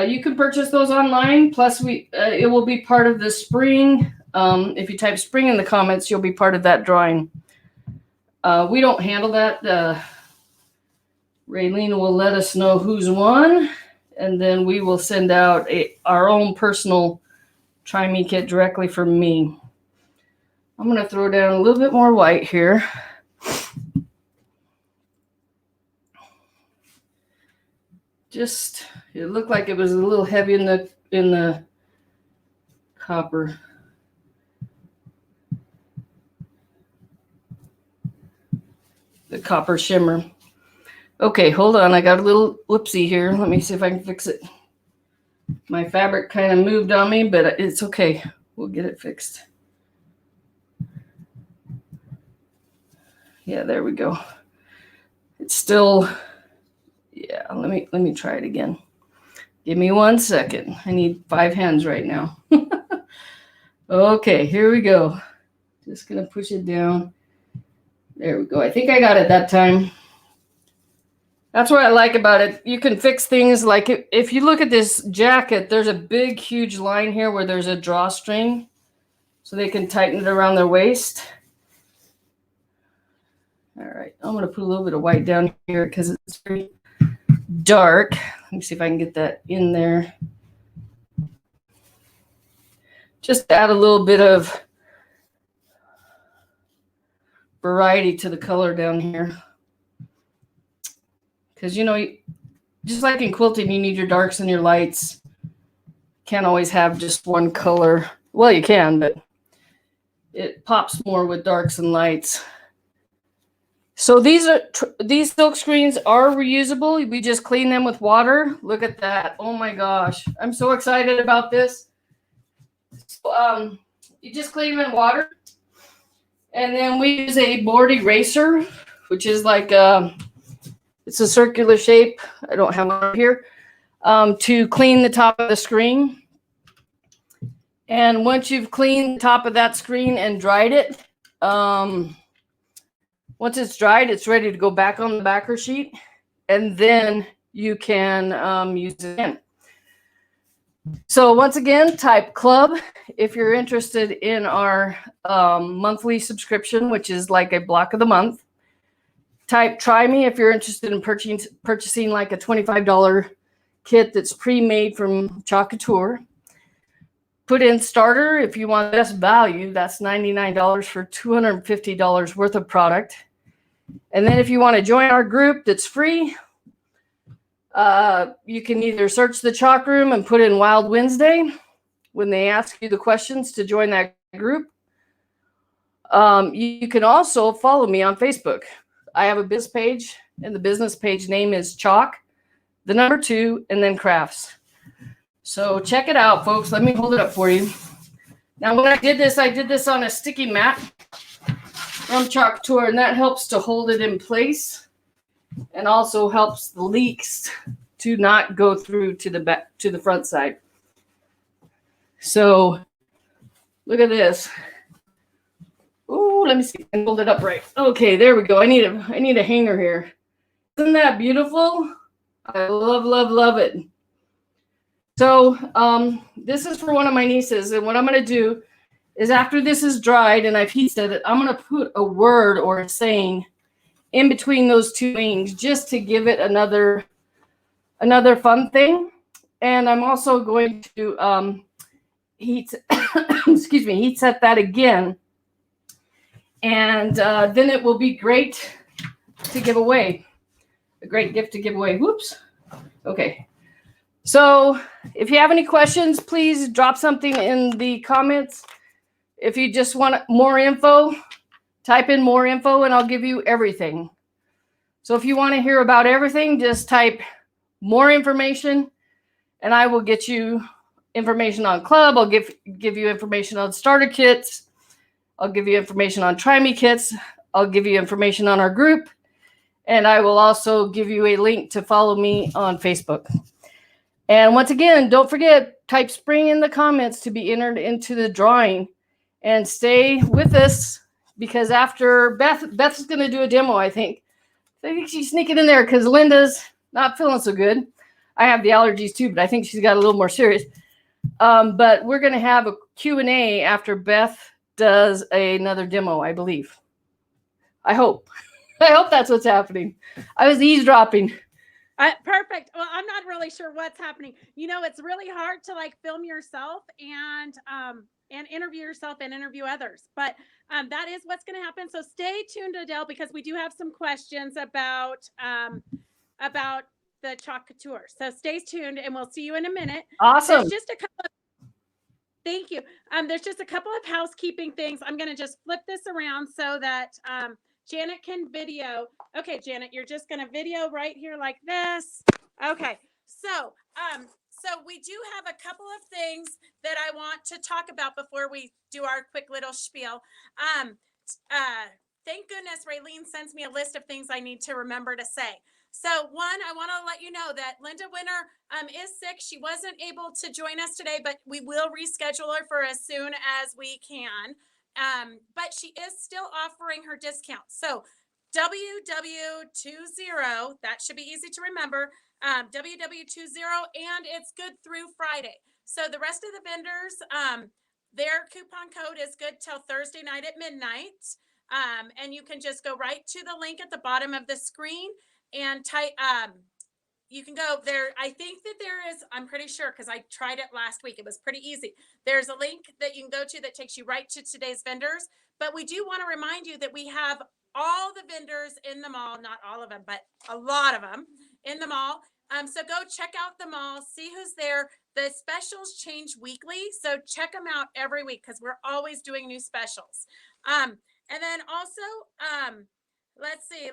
you can purchase those online. Plus, it will be part of the spring. If you type spring in the comments, you'll be part of that drawing. We don't handle that. Raylene will let us know who's won, and then we will send out our own personal Try Me kit directly from me. I'm going to throw down a little bit more white here. Just, it looked like it was a little heavy in the copper. The copper shimmer. Okay, hold on. I got a little whoopsie here. Let me see if I can fix it. My fabric kind of moved on me, but it's okay. We'll get it fixed. Yeah, there we go. It's still, yeah, let me try it again. Give me 1 second. I need 5 hands right now. Okay, here we go. Just gonna push it down. There we go. I think I got it that time. That's what I like about it. You can fix things like if you look at this jacket, there's a big, huge line here where there's a drawstring. So they can tighten it around their waist. All right, I'm gonna put a little bit of white down here because it's very dark. Let me see if I can get that in there. Just add a little bit of variety to the color down here. Because, you know, just like in quilting, you need your darks and your lights. Can't always have just one color. Well, you can, but it pops more with darks and lights. So these silk screens are reusable. We just clean them with water. Look at that. Oh my gosh. I'm so excited about this. So, you just clean them in water. And then we use a board eraser, which is like it's a circular shape. I don't have it here. To clean the top of the screen. And once you've cleaned the top of that screen and dried it, once it's dried, it's ready to go back on the backer sheet. And then you can use it again. So once again, type club if you're interested in our monthly subscription, which is like a block of the month. Type try me if you're interested in purchasing like a $25 kit that's pre-made from Couture. Put in starter if you want best value. That's $99 for $250 worth of product. And then if you want to join our group that's free, you can either search the chalk room and put in Wild Wednesday when they ask you the questions to join that group. You can also follow me on Facebook. I have a business page, and the business page name is Chalk, the number 2, and then Crafts. So check it out, folks. Let me hold it up for you. Now, when I did this on a sticky mat from Couture, and that helps to hold it in place, and also helps the leaks to not go through to the back to the front side. So look at this. Oh, let me see. I hold it up right. Okay, there we go. I need a hanger here. Isn't that beautiful? I love, love, love it. So this is for one of my nieces, and what I'm going to do is after this is dried and I've heat set it, I'm going to put a word or a saying in between those two wings just to give it another fun thing. And I'm also going to heat set that again. And then it will be great to give away. A great gift to give away. Whoops. Okay. So if you have any questions, please drop something in the comments. If you just want more info, type in more info and I'll give you everything. So if you want to hear about everything, just type more information and I will get you information on club. I'll give you information on starter kits. I'll give you information on Try Me kits. I'll give you information on our group. And I will also give you a link to follow me on Facebook. And once again, don't forget, type spring in the comments to be entered into the drawing. And stay with us because after Beth's going to do a demo, I think. I think she's sneaking in there because Linda's not feeling so good. I have the allergies too, but I think she's got a little more serious. But we're going to have a Q&A after Beth does another demo, I believe. I hope. I hope that's what's happening. I was eavesdropping. Perfect. Well, I'm not really sure what's happening. You know, it's really hard to like film yourself and interview yourself and interview others. But that is what's going to happen. So stay tuned, Adele, because we do have some questions about the Chalk Couture. So stay tuned, and we'll see you in a minute. Awesome. There's just a couple of, thank you. There's just a couple of housekeeping things. I'm going to just flip this around so that Janet can video. Okay, Janet, you're just going to video right here like this. Okay. So we do have a couple of things that I want to talk about before we do our quick little spiel. thank goodness Raylene sends me a list of things I need to remember to say. So one, I want to let you know that Linda Winter is sick. She wasn't able to join us today, but we will reschedule her for as soon as we can. But she is still offering her discount. So WW20, that should be easy to remember, WW20, and it's good through Friday. So the rest of the vendors, their coupon code is good till Thursday night at midnight. And you can just go right to the link at the bottom of the screen and type, you can go there. I think that there is, I'm pretty sure, because I tried it last week. It was pretty easy. There's a link that you can go to that takes you right to today's vendors. But we do want to remind you that we have all the vendors in the mall, not all of them, but a lot of them in the mall. So go check out the mall, see who's there. The specials change weekly, so check them out every week because we're always doing new specials. And then also, let's see,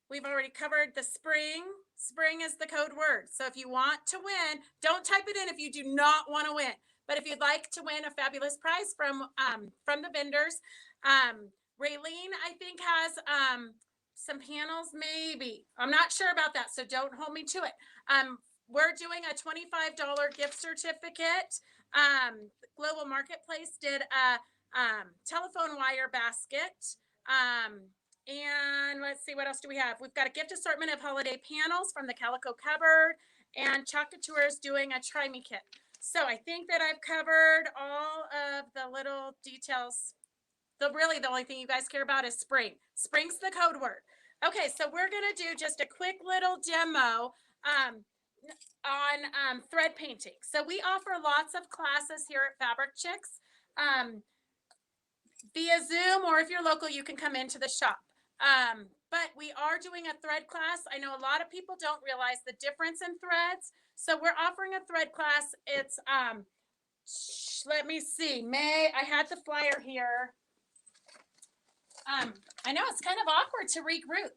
we've already covered the spring. Spring is the code word. So if you want to win, don't type it in if you do not want to win. But if you'd like to win a fabulous prize from the vendors, Raylene, I think, has some panels, maybe. I'm not sure about that, so don't hold me to it. We're doing a $25 gift certificate. Global Marketplace did a telephone wire basket. And let's see, what else do we have? We've got a gift assortment of holiday panels from the Calico Cupboard, and Couture is doing a Try Me kit. So I think that I've covered all of the little details. Really, the only thing you guys care about is spring. Spring's the code word. Okay, so we're going to do just a quick little demo on thread painting. So we offer lots of classes here at Fabric Chicks via Zoom, or if you're local, you can come into the shop. But we are doing a thread class. I know a lot of people don't realize the difference in threads. So we're offering a thread class. It's, let me see, I had the flyer here. I know it's kind of awkward to regroup.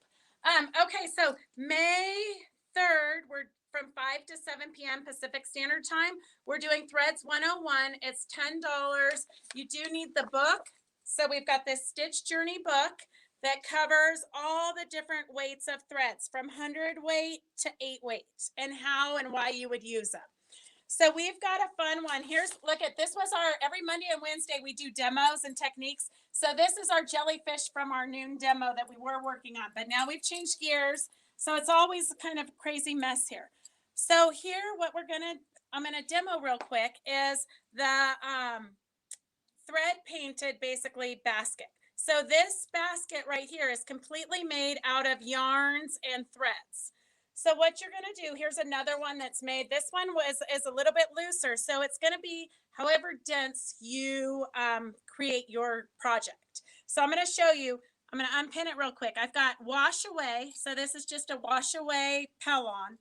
Okay, so May 3rd, we're from 5 to 7 p.m. Pacific Standard Time. We're doing Threads 101. It's $10. You do need the book. So we've got this Stitch Journey book that covers all the different weights of threads, from 100 weight to 8 weight, and how and why you would use them. So we've got a fun one. Look at this. Was our, every Monday and Wednesday we do demos and techniques. So this is our jellyfish from our noon demo that we were working on, but now we've changed gears. So it's always kind of a crazy mess here. So here, I'm gonna demo real quick is the thread painted basically basket. So this basket right here is completely made out of yarns and threads. So what you're going to do, here's another one that's made. This one is a little bit looser. So it's going to be however dense you create your project. So I'm going to show you, I'm going to unpin it real quick. I've got wash away. So this is just a wash away Pellon.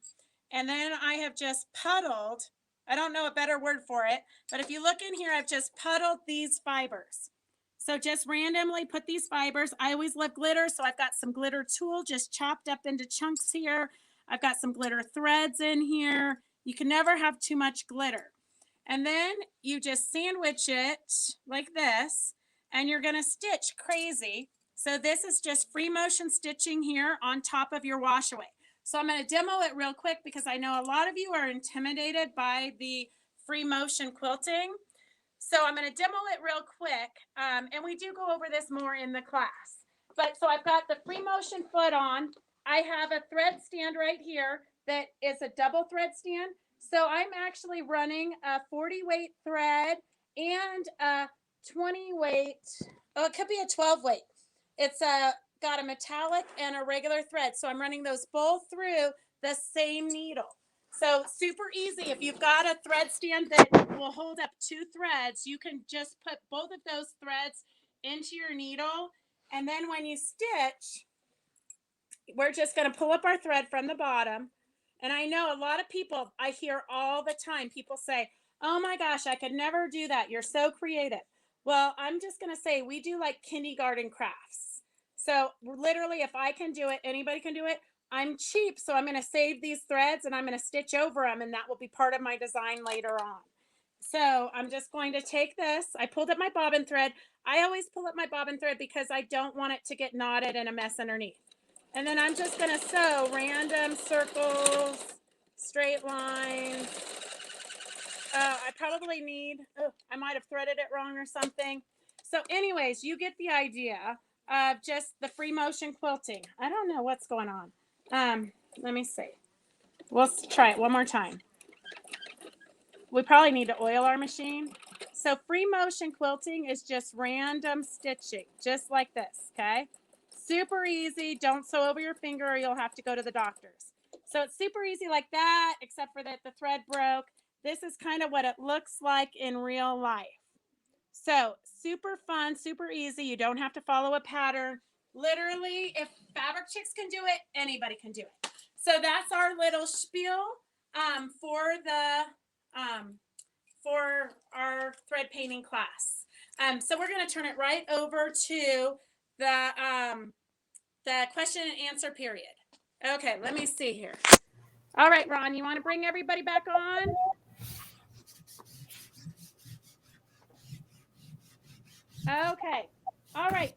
And then I have just puddled, I don't know a better word for it, but if you look in here, I've just puddled these fibers. So just randomly put these fibers. I always love glitter. So I've got some glitter tulle just chopped up into chunks here. I've got some glitter threads in here. You can never have too much glitter. And then you just sandwich it like this, and you're going to stitch crazy. So this is just free motion stitching here on top of your wash away. So I'm going to demo it real quick because I know a lot of you are intimidated by the free motion quilting. So I'm going to demo it real quick. And we do go over this more in the class. But so I've got the free motion foot on. I have a thread stand right here that is a double thread stand. So I'm actually running a 40 weight thread and a 20 weight. Oh, it could be a 12 weight. It's got a metallic and a regular thread. So I'm running those both through the same needle. So super easy. If you've got a thread stand that will hold up 2 threads, you can just put both of those threads into your needle. And then when you stitch, we're just going to pull up our thread from the bottom. And I know a lot of people, I hear all the time, people say, oh my gosh, I could never do that. You're so creative. Well, I'm just going to say we do like kindergarten crafts. So literally, if I can do it, anybody can do it. I'm cheap, so I'm going to save these threads and I'm going to stitch over them, and that will be part of my design later on. So I'm just going to take this. I pulled up my bobbin thread. I always pull up my bobbin thread because I don't want it to get knotted and a mess underneath. And then I'm just going to sew random circles, straight lines. I probably need, I might have threaded it wrong or something. So anyways, you get the idea of just the free motion quilting. I don't know what's going on. Let me see. We'll try it one more time. We probably need to oil our machine. So free motion quilting is just random stitching, just like this, okay? Super easy. Don't sew over your finger or you'll have to go to the doctor's. So it's super easy like that, except for that the thread broke. This is kind of what it looks like in real life. So super fun, super easy. You don't have to follow a pattern. Literally, if Fabric Chicks can do it, anybody can do it. So that's our little spiel for our thread painting class. So we're going to turn it right over to the question and answer period. Okay, let me see here. All right, Ron, you want to bring everybody back on? Okay. All right.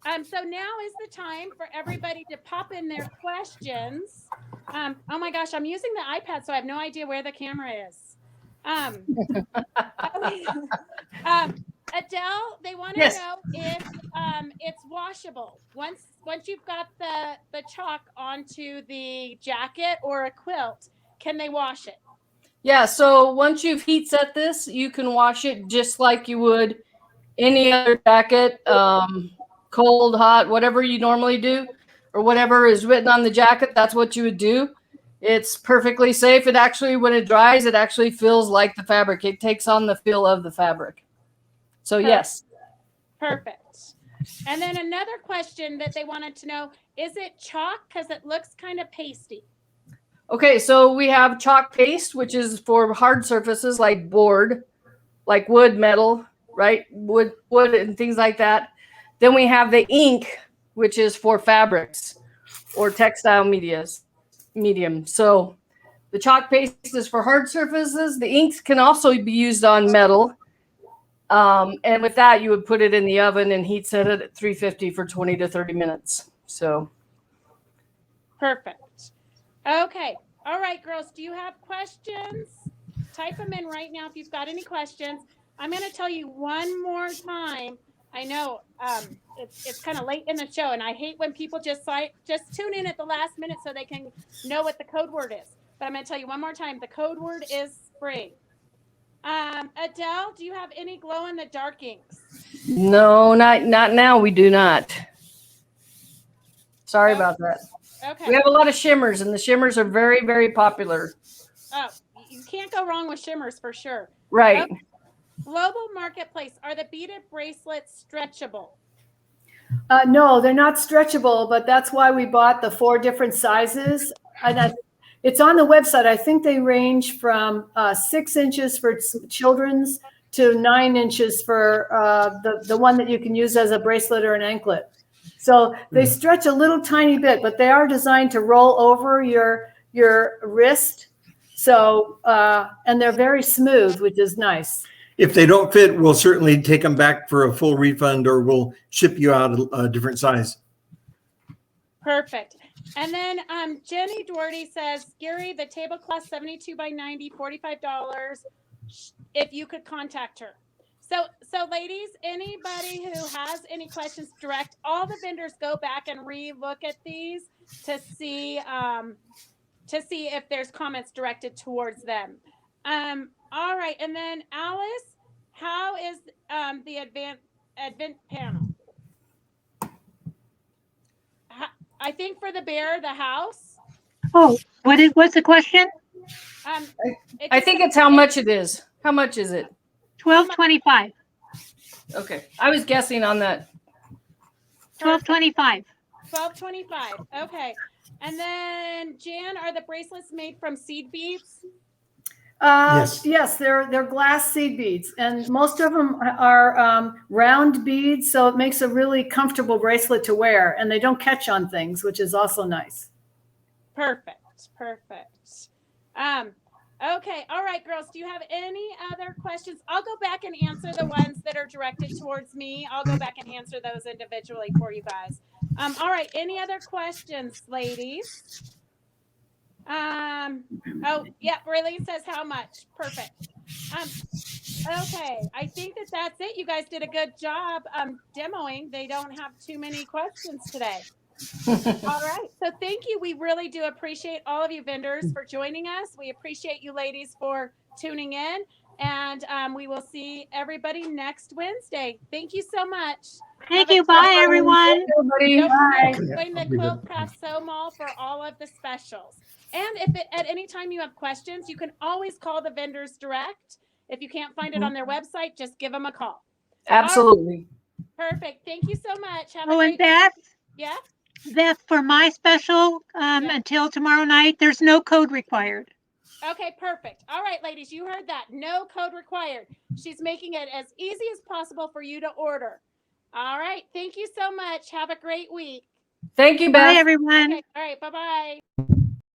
So now is the time for everybody to pop in their questions. Oh my gosh, I'm using the iPad, so I have no idea where the camera is. Adele, they want to know if it's washable. Once you've got the chalk onto the jacket or a quilt, can they wash it? Yeah, so once you've heat set this, you can wash it just like you would any other jacket, cold, hot, whatever you normally do, or whatever is written on the jacket, that's what you would do. It's perfectly safe. It actually, when it dries, it actually feels like the fabric. It takes on the feel of the fabric. So yes. Perfect. And then another question that they wanted to know, is it chalk? Because it looks kind of pasty. Okay, so we have chalk paste, which is for hard surfaces like board, like wood, metal, right? Wood and things like that. Then we have the ink, which is for fabrics or textile medium. So the chalk paste is for hard surfaces. The inks can also be used on metal. And with that, you would put it in the oven and heat set it at 350 for 20 to 30 minutes. So. Perfect. Okay. All right, girls, do you have questions? Type them in right now if you've got any questions. I'm going to tell you one more time. I know it's kind of late in the show, and I hate when people just tune in at the last minute so they can know what the code word is. But I'm going to tell you one more time. The code word is spring. Adele, do you have any glow in the dark inks? No, not now. We do not. Sorry about that. Okay. We have a lot of shimmers, and the shimmers are very, very popular. Oh, you can't go wrong with shimmers for sure. Right. Okay. Global Marketplace, are the beaded bracelets stretchable? No, they're not stretchable, but that's why we bought the 4 different sizes. And it's on the website. I think they range from 6 inches for children's to 9 inches for the one that you can use as a bracelet or an anklet. So they stretch a little tiny bit, but they are designed to roll over your wrist. So, and they're very smooth, which is nice. If they don't fit, we'll certainly take them back for a full refund, or we'll ship you out a different size. Perfect. And then Jenny Doherty says, Gary, the tablecloth 72 by 90, $45. If you could contact her. So ladies, anybody who has any questions, direct. All the vendors go back and re-look at these to see if there's comments directed towards them. All right, and then Alice, how is the advent panel? I think for the bear, the house. Oh, what's the question? I think it's how much it is. How much is it? $12.25. Okay, I was guessing on that. $12.25. $12.25. Okay, and then Jan, are the bracelets made from seed beads? Yes, they're glass seed beads, and most of them are round beads, so it makes a really comfortable bracelet to wear, and they don't catch on things, which is also nice. Perfect. Okay. All right, girls. Do you have any other questions? I'll go back and answer the ones that are directed towards me. I'll go back and answer those individually for you guys. All right. Any other questions, ladies? Oh, yeah. Raylene says how much. Perfect. Okay. I think that's it. You guys did a good job demoing. They don't have too many questions today. All right. So thank you. We really do appreciate all of you vendors for joining us. We appreciate you ladies for tuning in. And we will see everybody next Wednesday. Thank you so much. Thank you. Bye, everyone. Everybody. Don't Bye. forget to join the Quilt Craft Sew Mall for all of the specials. And if at any time you have questions, you can always call the vendors direct. If you can't find it on their website, just give them a call. Absolutely. Perfect. Thank you so much. Have a Oh, and great Beth, Yeah. Beth, for my special until tomorrow night, there's no code required. Okay, perfect. All right, ladies, you heard that. No code required. She's making it as easy as possible for you to order. All right. Thank you so much. Have a great week. Thank you, Beth. Bye, everyone. Okay. All right. Bye-bye.